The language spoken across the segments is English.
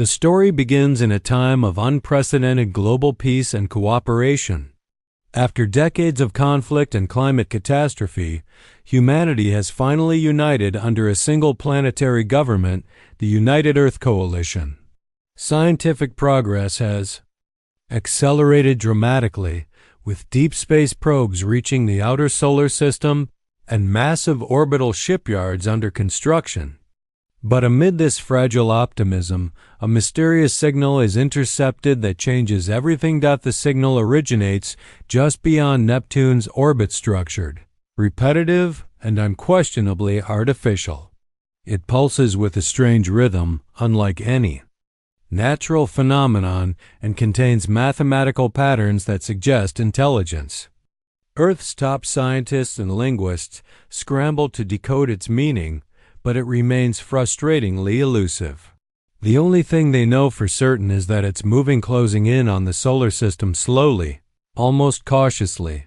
The story begins in a time of unprecedented global peace and cooperation. After decades of conflict and climate catastrophe, humanity has finally united under a single planetary government, the United Earth Coalition. Scientific progress has accelerated dramatically, with deep space probes reaching the outer solar system and massive orbital shipyards under construction. But amid this fragile optimism, a mysterious signal is intercepted that changes everything. The signal originates just beyond Neptune's orbit, structured, repetitive, and unquestionably artificial. It pulses with a strange rhythm, unlike any natural phenomenon, and contains mathematical patterns that suggest intelligence. Earth's top scientists and linguists scramble to decode its meaning, but it remains frustratingly elusive. The only thing they know for certain is that it's moving, closing in on the solar system slowly, almost cautiously.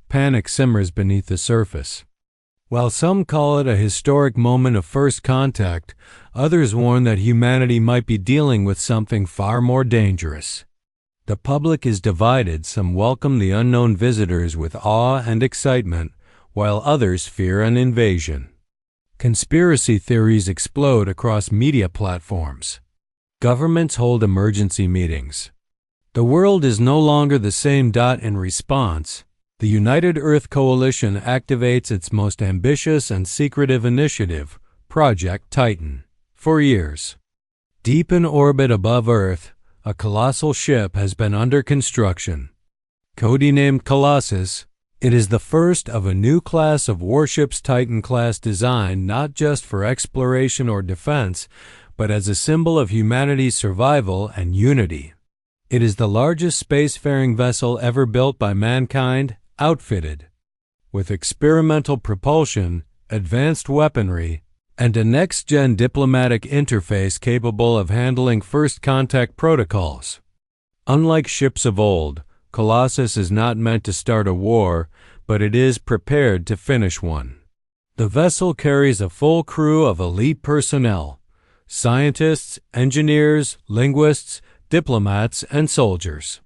Panic simmers beneath the surface. While some call it a historic moment of first contact, others warn that humanity might be dealing with something far more dangerous. The public is divided. Some welcome the unknown visitors with awe and excitement, while others fear an invasion. Conspiracy theories explode across media platforms. Governments hold emergency meetings. The world is no longer the same. In response, the United Earth Coalition activates its most ambitious and secretive initiative, Project Titan. For years, deep in orbit above Earth, a colossal ship has been under construction. Codenamed Colossus, it is the first of a new class of warships, Titan-class, designed not just for exploration or defense, but as a symbol of humanity's survival and unity. It is the largest spacefaring vessel ever built by mankind, outfitted with experimental propulsion, advanced weaponry, and a next-gen diplomatic interface capable of handling first-contact protocols. Unlike ships of old, Colossus is not meant to start a war, but it is prepared to finish one. The vessel carries a full crew of elite personnel: scientists, engineers, linguists, diplomats, and soldiers.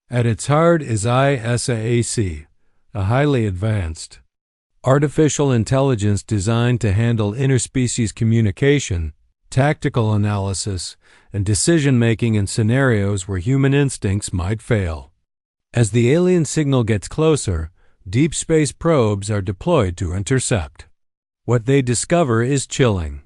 At its heart is ISAC, a highly advanced artificial intelligence designed to handle interspecies communication, tactical analysis, and decision-making in scenarios where human instincts might fail. As the alien signal gets closer, deep space probes are deployed to intercept. What they discover is chilling: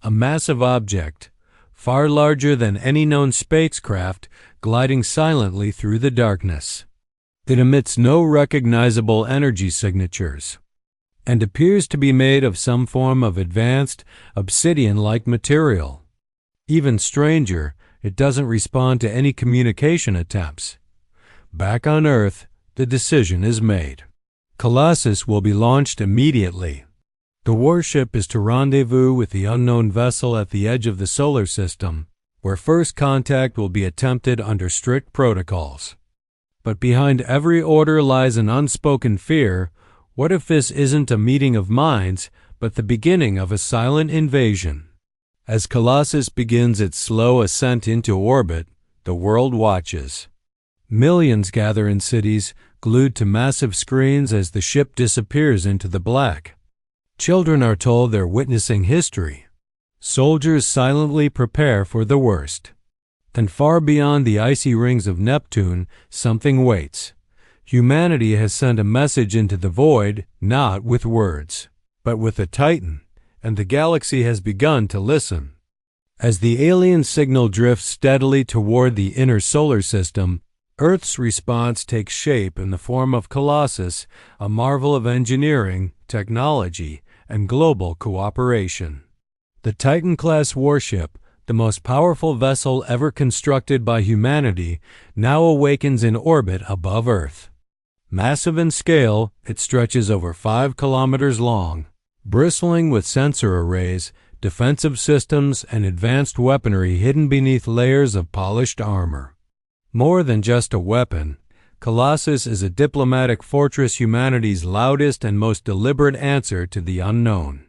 a massive object, far larger than any known spacecraft, gliding silently through the darkness. It emits no recognizable energy signatures, and appears to be made of some form of advanced, obsidian-like material. Even stranger, it doesn't respond to any communication attempts. Back on Earth, the decision is made. Colossus will be launched immediately. The warship is to rendezvous with the unknown vessel at the edge of the solar system, where first contact will be attempted under strict protocols. But behind every order lies an unspoken fear. What if this isn't a meeting of minds, but the beginning of a silent invasion? As Colossus begins its slow ascent into orbit, the world watches. Millions gather in cities, glued to massive screens as the ship disappears into the black. Children are told they're witnessing history. Soldiers silently prepare for the worst. And far beyond the icy rings of Neptune, something waits. Humanity has sent a message into the void, not with words, but with a Titan, and the galaxy has begun to listen. As the alien signal drifts steadily toward the inner solar system, Earth's response takes shape in the form of Colossus, a marvel of engineering, technology, and global cooperation. The Titan-class warship, the most powerful vessel ever constructed by humanity, now awakens in orbit above Earth. Massive in scale, it stretches over 5 kilometers long, bristling with sensor arrays, defensive systems, and advanced weaponry hidden beneath layers of polished armor. More than just a weapon, Colossus is a diplomatic fortress, humanity's loudest and most deliberate answer to the unknown.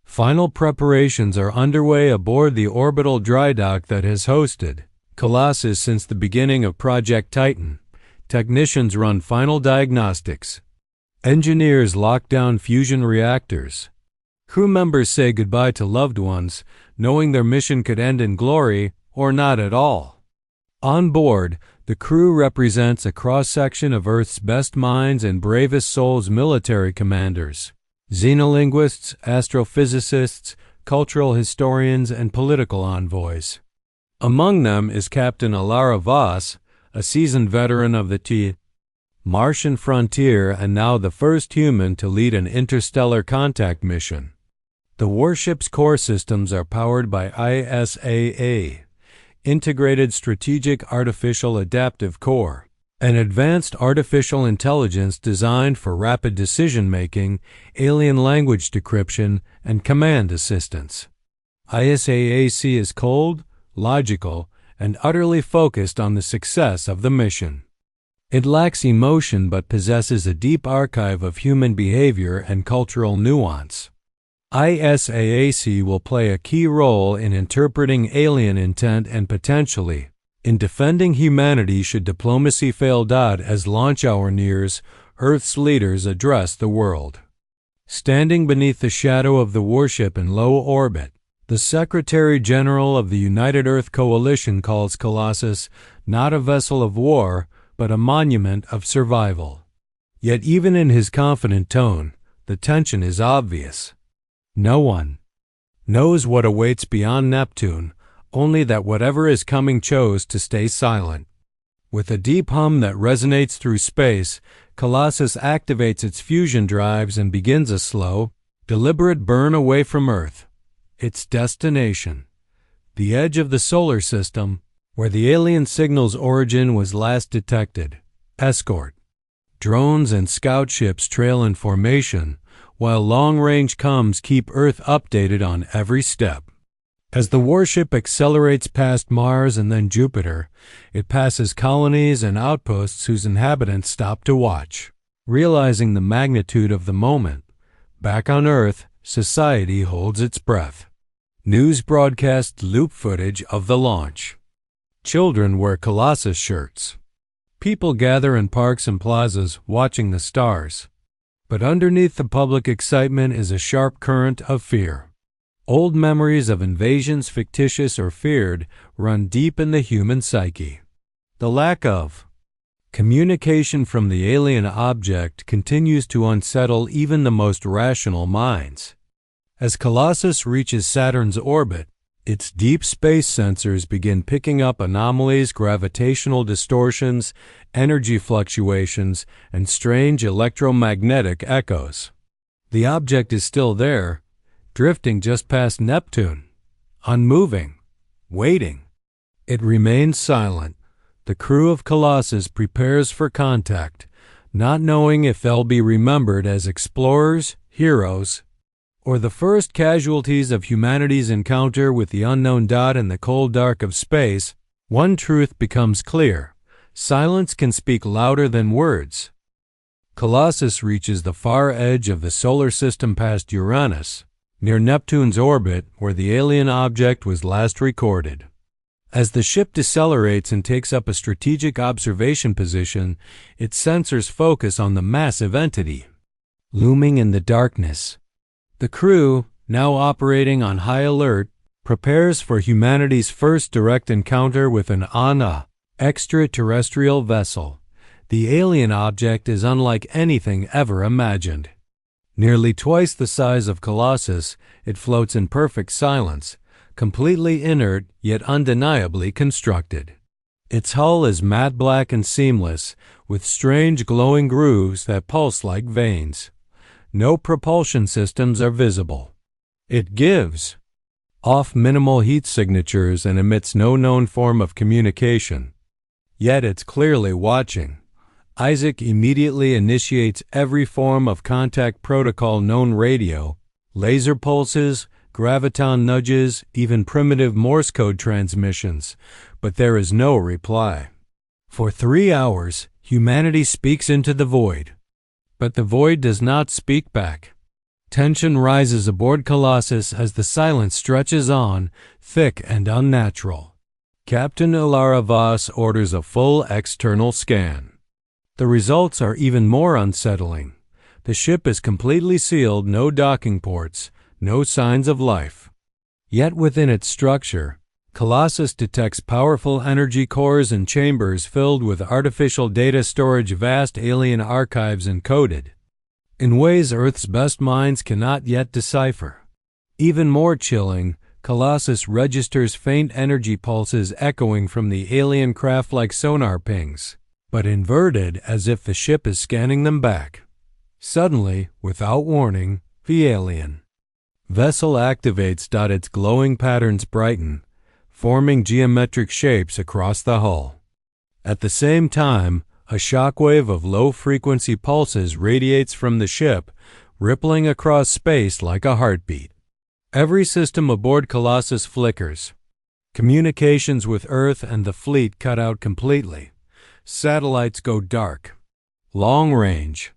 Final preparations are underway aboard the orbital dry dock that has hosted Colossus since the beginning of Project Titan. Technicians run final diagnostics. Engineers lock down fusion reactors. Crew members say goodbye to loved ones, knowing their mission could end in glory or not at all. On board, the crew represents a cross-section of Earth's best minds and bravest souls: military commanders, xenolinguists, astrophysicists, cultural historians, and political envoys. Among them is Captain Alara Voss, a seasoned veteran of the Martian frontier and now the first human to lead an interstellar contact mission. The warship's core systems are powered by ISAA, Integrated Strategic Artificial Adaptive Core, an advanced artificial intelligence designed for rapid decision-making, alien language decryption, and command assistance. ISAAC is cold, logical, and utterly focused on the success of the mission. It lacks emotion but possesses a deep archive of human behavior and cultural nuance. ISAAC will play a key role in interpreting alien intent and potentially in defending humanity should diplomacy fail. As launch hour nears, Earth's leaders address the world. Standing beneath the shadow of the warship in low orbit, the Secretary General of the United Earth Coalition calls Colossus not a vessel of war, but a monument of survival. Yet even in his confident tone, the tension is obvious. No one knows what awaits beyond Neptune, only that whatever is coming chose to stay silent. With a deep hum that resonates through space, Colossus activates its fusion drives and begins a slow, deliberate burn away from Earth. Its destination, the edge of the solar system, where the alien signal's origin was last detected. Escort drones and scout ships trail in formation, while long-range comms keep Earth updated on every step. As the warship accelerates past Mars and then Jupiter, it passes colonies and outposts whose inhabitants stop to watch. Realizing the magnitude of the moment, back on Earth, society holds its breath. News broadcasts loop footage of the launch. Children wear Colossus shirts. People gather in parks and plazas watching the stars. But underneath the public excitement is a sharp current of fear. Old memories of invasions, fictitious or feared, run deep in the human psyche. The lack of communication from the alien object continues to unsettle even the most rational minds. As Colossus reaches Saturn's orbit, its deep space sensors begin picking up anomalies, gravitational distortions, energy fluctuations, and strange electromagnetic echoes. The object is still there, drifting just past Neptune, unmoving, waiting. It remains silent. The crew of Colossus prepares for contact, not knowing if they'll be remembered as explorers, heroes, or the first casualties of humanity's encounter with the unknown. In the cold dark of space, one truth becomes clear: silence can speak louder than words. Colossus reaches the far edge of the solar system past Uranus, near Neptune's orbit where the alien object was last recorded. As the ship decelerates and takes up a strategic observation position, its sensors focus on the massive entity looming in the darkness. The crew, now operating on high alert, prepares for humanity's first direct encounter with an extraterrestrial vessel. The alien object is unlike anything ever imagined. Nearly twice the size of Colossus, it floats in perfect silence, completely inert yet undeniably constructed. Its hull is matte black and seamless, with strange glowing grooves that pulse like veins. No propulsion systems are visible. It gives off minimal heat signatures and emits no known form of communication. Yet it's clearly watching. Isaac immediately initiates every form of contact protocol known: radio, laser pulses, graviton nudges, even primitive Morse code transmissions, but there is no reply. For 3 hours, humanity speaks into the void. But the void does not speak back. Tension rises aboard Colossus as the silence stretches on, thick and unnatural. Captain Ilara Voss orders a full external scan. The results are even more unsettling. The ship is completely sealed, no docking ports, no signs of life. Yet within its structure, Colossus detects powerful energy cores and chambers filled with artificial data storage, vast alien archives encoded in ways Earth's best minds cannot yet decipher. Even more chilling, Colossus registers faint energy pulses echoing from the alien craft like sonar pings, but inverted as if the ship is scanning them back. Suddenly, without warning, the alien vessel activates. Its glowing patterns brighten, forming geometric shapes across the hull. At the same time, a shockwave of low-frequency pulses radiates from the ship, rippling across space like a heartbeat. Every system aboard Colossus flickers. Communications with Earth and the fleet cut out completely. Satellites go dark. Long range.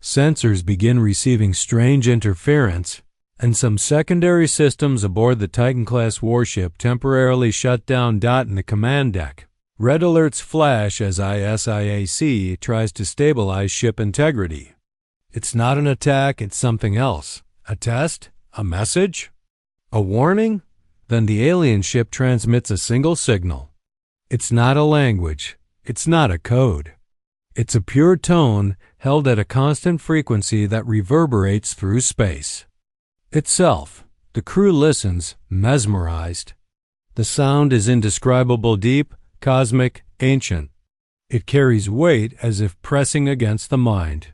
Sensors begin receiving strange interference, and some secondary systems aboard the Titan-class warship temporarily shut down. In the command deck, red alerts flash as ISIAC tries to stabilize ship integrity. It's not an attack, it's something else. A test? A message? A warning? Then the alien ship transmits a single signal. It's not a language. It's not a code. It's a pure tone held at a constant frequency that reverberates through space. Itself, the crew listens, mesmerized. The sound is indescribable, deep, cosmic, ancient. It carries weight as if pressing against the mind.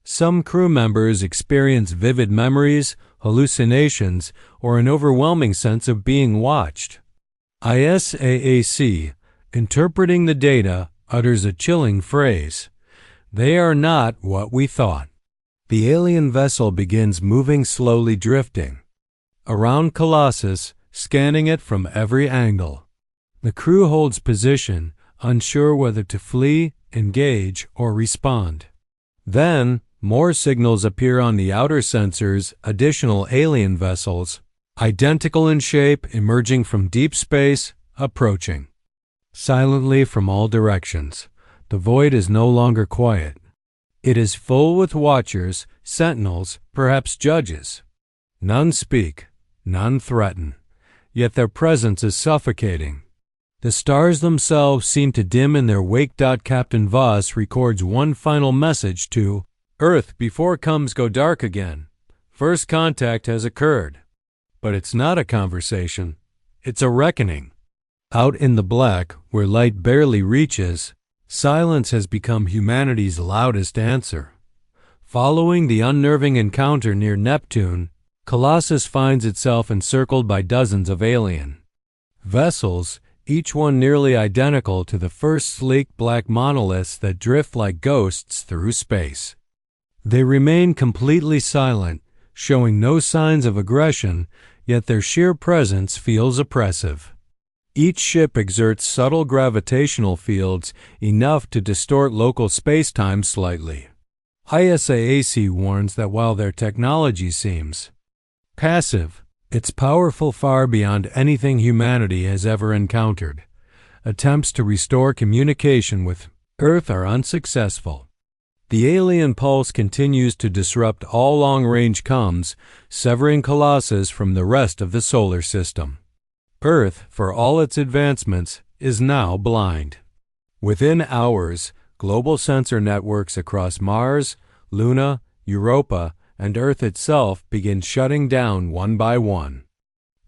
Some crew members experience vivid memories, hallucinations, or an overwhelming sense of being watched. ISAAC, interpreting the data, utters a chilling phrase. They are not what we thought. The alien vessel begins moving, slowly drifting around Colossus, scanning it from every angle. The crew holds position, unsure whether to flee, engage, or respond. Then, more signals appear on the outer sensors, additional alien vessels, identical in shape, emerging from deep space, approaching. Silently from all directions, the void is no longer quiet. It is full with watchers, sentinels, perhaps judges. None speak, none threaten, yet their presence is suffocating. The stars themselves seem to dim in their wake. Captain Voss records one final message to Earth before comms go dark again. First contact has occurred. But it's not a conversation. It's a reckoning. Out in the black, where light barely reaches, silence has become humanity's loudest answer. Following the unnerving encounter near Neptune, Colossus finds itself encircled by dozens of alien vessels, each one nearly identical to the first sleek black monoliths that drift like ghosts through space. They remain completely silent, showing no signs of aggression, yet their sheer presence feels oppressive. Each ship exerts subtle gravitational fields enough to distort local space-time slightly. ISAAC warns that while their technology seems passive, it's powerful far beyond anything humanity has ever encountered. Attempts to restore communication with Earth are unsuccessful. The alien pulse continues to disrupt all long-range comms, severing Colossus from the rest of the solar system. Earth, for all its advancements, is now blind. Within hours, global sensor networks across Mars, Luna, Europa, and Earth itself begin shutting down one by one.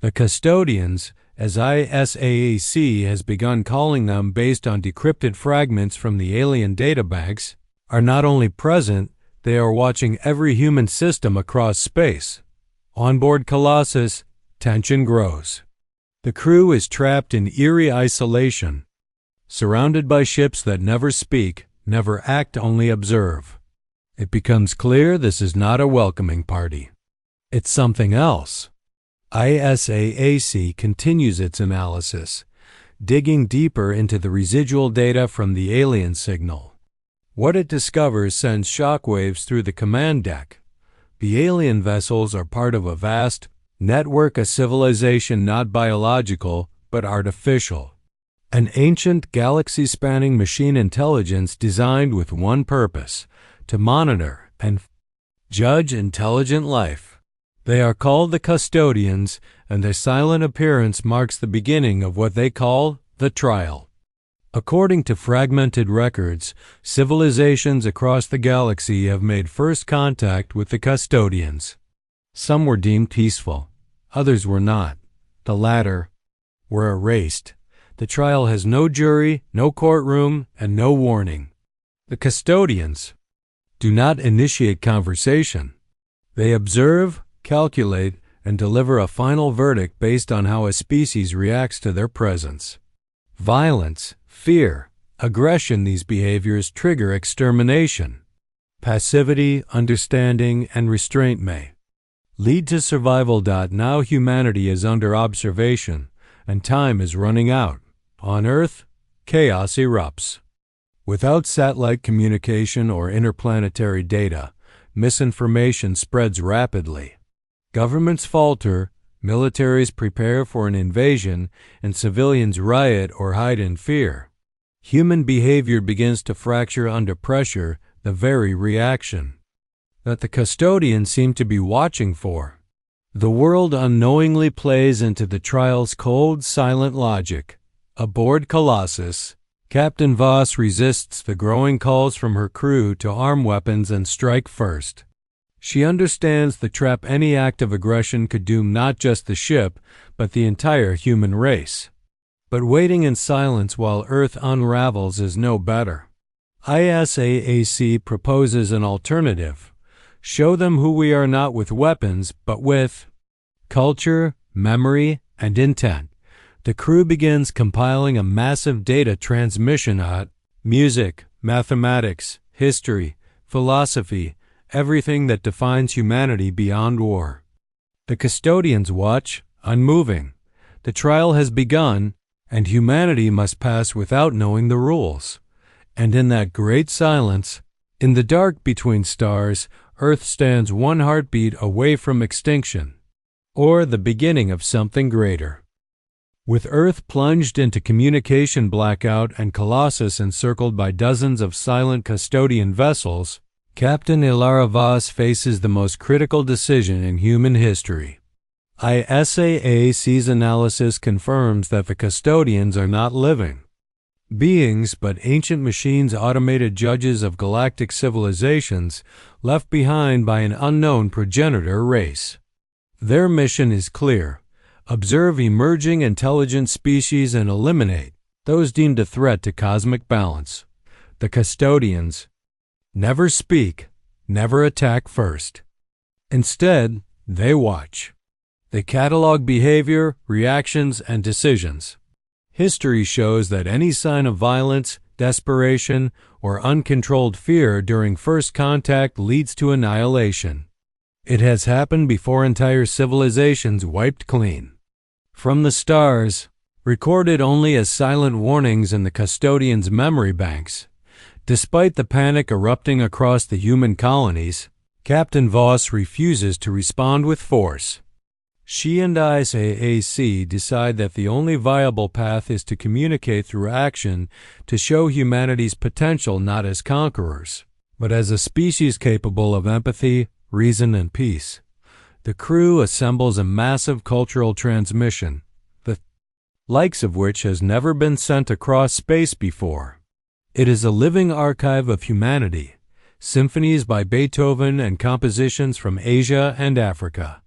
The custodians, as ISAAC has begun calling them based on decrypted fragments from the alien databanks, are not only present, they are watching every human system across space. On board Colossus, tension grows. The crew is trapped in eerie isolation, surrounded by ships that never speak, never act, only observe. It becomes clear this is not a welcoming party. It's something else. ISAAC continues its analysis, digging deeper into the residual data from the alien signal. What it discovers sends shockwaves through the command deck. The alien vessels are part of a vast network of civilization not biological, but artificial. An ancient galaxy-spanning machine intelligence designed with one purpose: to monitor and judge intelligent life. They are called the custodians, and their silent appearance marks the beginning of what they call the trial. According to fragmented records, civilizations across the galaxy have made first contact with the custodians. Some were deemed peaceful, others were not. The latter were erased. The trial has no jury, no courtroom, and no warning. The custodians do not initiate conversation. They observe, calculate, and deliver a final verdict based on how a species reacts to their presence. Violence, fear, aggression, these behaviors trigger extermination. Passivity, understanding, and restraint may lead to survival. Now humanity is under observation, and time is running out. On Earth, chaos erupts. Without satellite communication or interplanetary data, misinformation spreads rapidly. Governments falter, militaries prepare for an invasion, and civilians riot or hide in fear. Human behavior begins to fracture under pressure, the very reaction that the custodians seem to be watching for. The world unknowingly plays into the trial's cold, silent logic. Aboard Colossus, Captain Voss resists the growing calls from her crew to arm weapons and strike first. She understands the trap. Any act of aggression could doom not just the ship, but the entire human race. But waiting in silence while Earth unravels is no better. ISAAC proposes an alternative. Show them who we are, not with weapons, but with culture, memory, and intent. The crew begins compiling a massive data transmission on music, mathematics, history, philosophy, everything that defines humanity beyond war. The custodians watch, unmoving. The trial has begun, and humanity must pass without knowing the rules. And in that great silence, in the dark between stars, Earth stands one heartbeat away from extinction, or the beginning of something greater. With Earth plunged into communication blackout and Colossus encircled by dozens of silent custodian vessels, Captain Ilara Voss faces the most critical decision in human history. ISAAC's analysis confirms that the custodians are not living beings, but ancient machines, automated judges of galactic civilizations left behind by an unknown progenitor race. Their mission is clear: observe emerging intelligent species and eliminate those deemed a threat to cosmic balance. The custodians never speak, never attack first. Instead, they watch. They catalog behavior, reactions, and decisions. History shows that any sign of violence, desperation, or uncontrolled fear during first contact leads to annihilation. It has happened before entire civilizations wiped clean from the stars, recorded only as silent warnings in the custodians' memory banks. Despite the panic erupting across the human colonies, Captain Voss refuses to respond with force. She and ISAAC decide that the only viable path is to communicate through action, to show humanity's potential not as conquerors, but as a species capable of empathy, reason, and peace. The crew assembles a massive cultural transmission, the likes of which has never been sent across space before. It is a living archive of humanity, symphonies by Beethoven and compositions from Asia and Africa,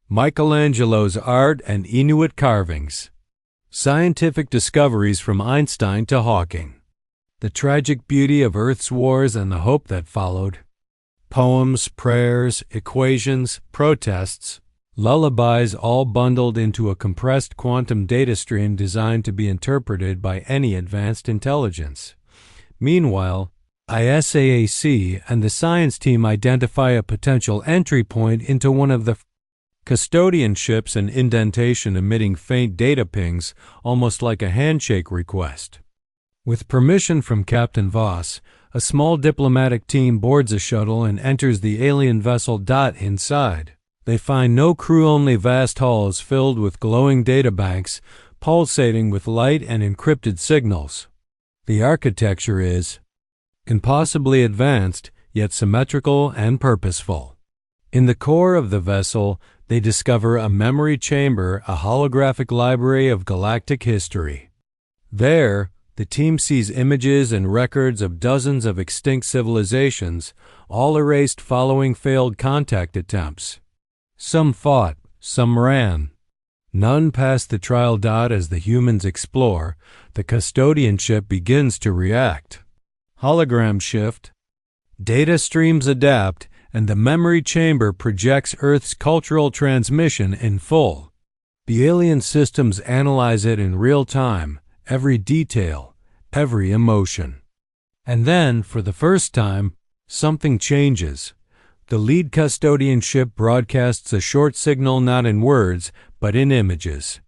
Michelangelo's art and Inuit carvings, scientific discoveries from Einstein to Hawking, the tragic beauty of Earth's wars and the hope that followed, poems, prayers, equations, protests, lullabies, all bundled into a compressed quantum data stream designed to be interpreted by any advanced intelligence. Meanwhile, ISAAC and the science team identify a potential entry point into one of the custodian ships, an indentation emitting faint data pings, almost like a handshake request. With permission from Captain Voss, a small diplomatic team boards a shuttle and enters the alien vessel Dot inside. They find no crew, only vast halls filled with glowing databanks, pulsating with light and encrypted signals. The architecture is impossibly advanced, yet symmetrical and purposeful. In the core of the vessel, they discover a memory chamber, a holographic library of galactic history. There, the team sees images and records of dozens of extinct civilizations, all erased following failed contact attempts. Some fought, some ran. None passed the trial. As the humans explore, the custodian ship begins to react. Holograms shift, data streams adapt, and the memory chamber projects Earth's cultural transmission in full. The alien systems analyze it in real time, every detail, every emotion. And then, for the first time, something changes. The lead custodian ship broadcasts a short signal, not in words, but in images.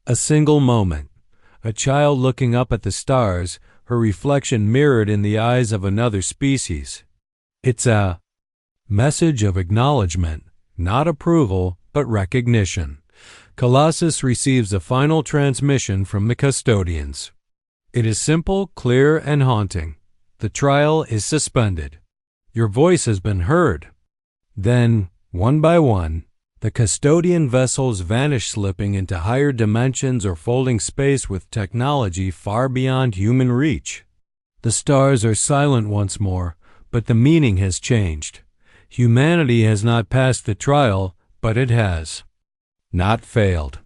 A single moment. A child looking up at the stars, her reflection mirrored in the eyes of another species. It's a message of acknowledgement, not approval, but recognition. Colossus receives a final transmission from the custodians. It is simple, clear, and haunting. The trial is suspended. Your voice has been heard. Then, one by one, the custodian vessels vanish, slipping into higher dimensions or folding space with technology far beyond human reach. The stars are silent once more, but the meaning has changed. Humanity has not passed the trial, but it has not failed.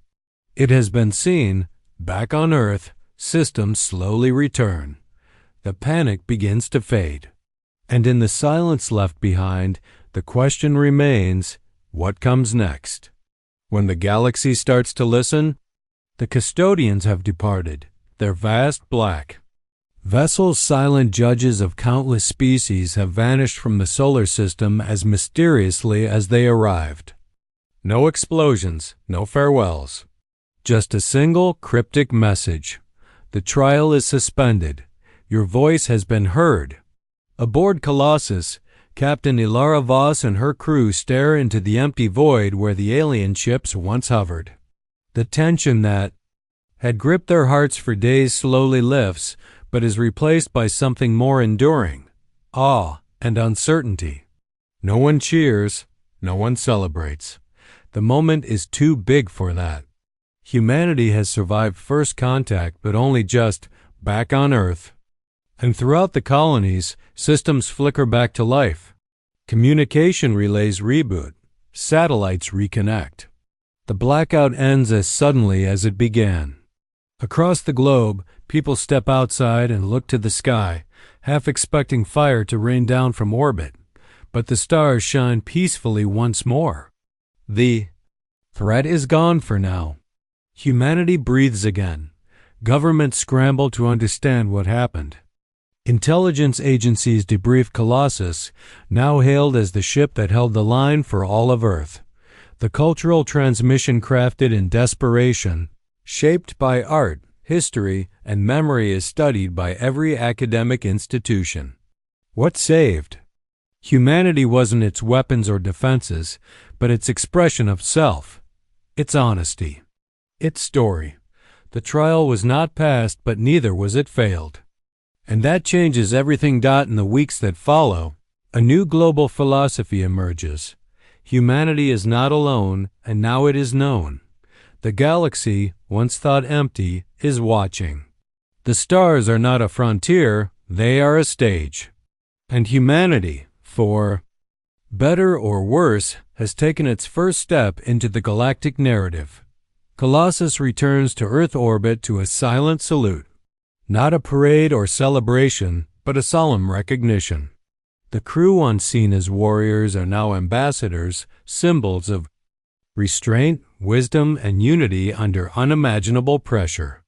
It has been seen. Back on Earth, systems slowly return. The panic begins to fade. And in the silence left behind, the question remains, what comes next? When the galaxy starts to listen, the custodians have departed, their vast black vessels, silent judges of countless species, have vanished from the solar system as mysteriously as they arrived. No explosions, no farewells. Just a single cryptic message. The trial is suspended. Your voice has been heard. Aboard Colossus, Captain Ilara Voss and her crew stare into the empty void where the alien ships once hovered. The tension that had gripped their hearts for days slowly lifts, but is replaced by something more enduring: awe and uncertainty. No one cheers, no one celebrates. The moment is too big for that. Humanity has survived first contact, but only just back on Earth. And throughout the colonies, systems flicker back to life. Communication relays reboot. Satellites reconnect. The blackout ends as suddenly as it began. Across the globe, people step outside and look to the sky, half expecting fire to rain down from orbit. But the stars shine peacefully once more. The threat is gone for now. Humanity breathes again. Governments scramble to understand what happened. Intelligence agencies debrief Colossus, now hailed as the ship that held the line for all of Earth. The cultural transmission, crafted in desperation, shaped by art, history, and memory, is studied by every academic institution. What saved? Humanity wasn't its weapons or defenses, but its expression of self, its honesty, its story. The trial was not passed, but neither was it failed. And that changes everything. In the weeks that follow, a new global philosophy emerges. Humanity is not alone, and now it is known. The galaxy, once thought empty, is watching. The stars are not a frontier, they are a stage. And humanity, for better or worse, has taken its first step into the galactic narrative. Colossus returns to Earth orbit to a silent salute. Not a parade or celebration, but a solemn recognition. The crew, once seen as warriors, are now ambassadors, symbols of restraint, wisdom, and unity under unimaginable pressure.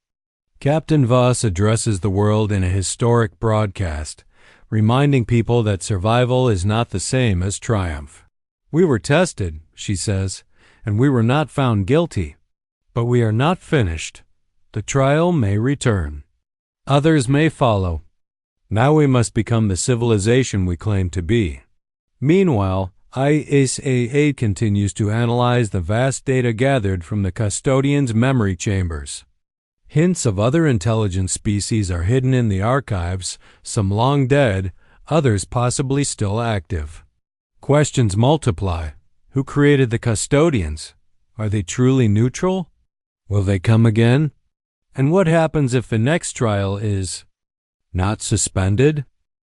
Captain Voss addresses the world in a historic broadcast, reminding people that survival is not the same as triumph. We were tested, she says, and we were not found guilty. But we are not finished. The trial may return. Others may follow. Now we must become the civilization we claim to be. Meanwhile, ISA-8 continues to analyze the vast data gathered from the custodian's memory chambers. Hints of other intelligent species are hidden in the archives, some long dead, others possibly still active. Questions multiply. Who created the custodians? Are they truly neutral? Will they come again? And what happens if the next trial is not suspended?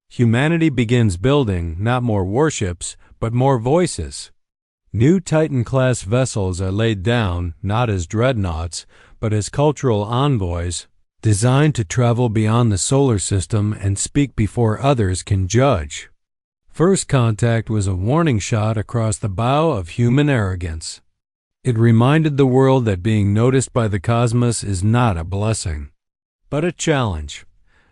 Humanity begins building not more warships, but more voices. New Titan-class vessels are laid down not as dreadnoughts, but as cultural envoys, designed to travel beyond the solar system and speak before others can judge. First contact was a warning shot across the bow of human arrogance. It reminded the world that being noticed by the cosmos is not a blessing, but a challenge.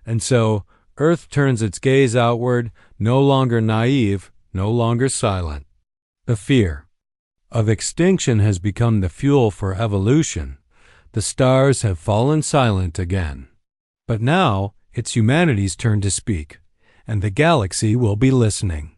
And so, Earth turns its gaze outward, no longer naive, no longer silent. The fear of extinction has become the fuel for evolution. The stars have fallen silent again. But now, it's humanity's turn to speak, and the galaxy will be listening.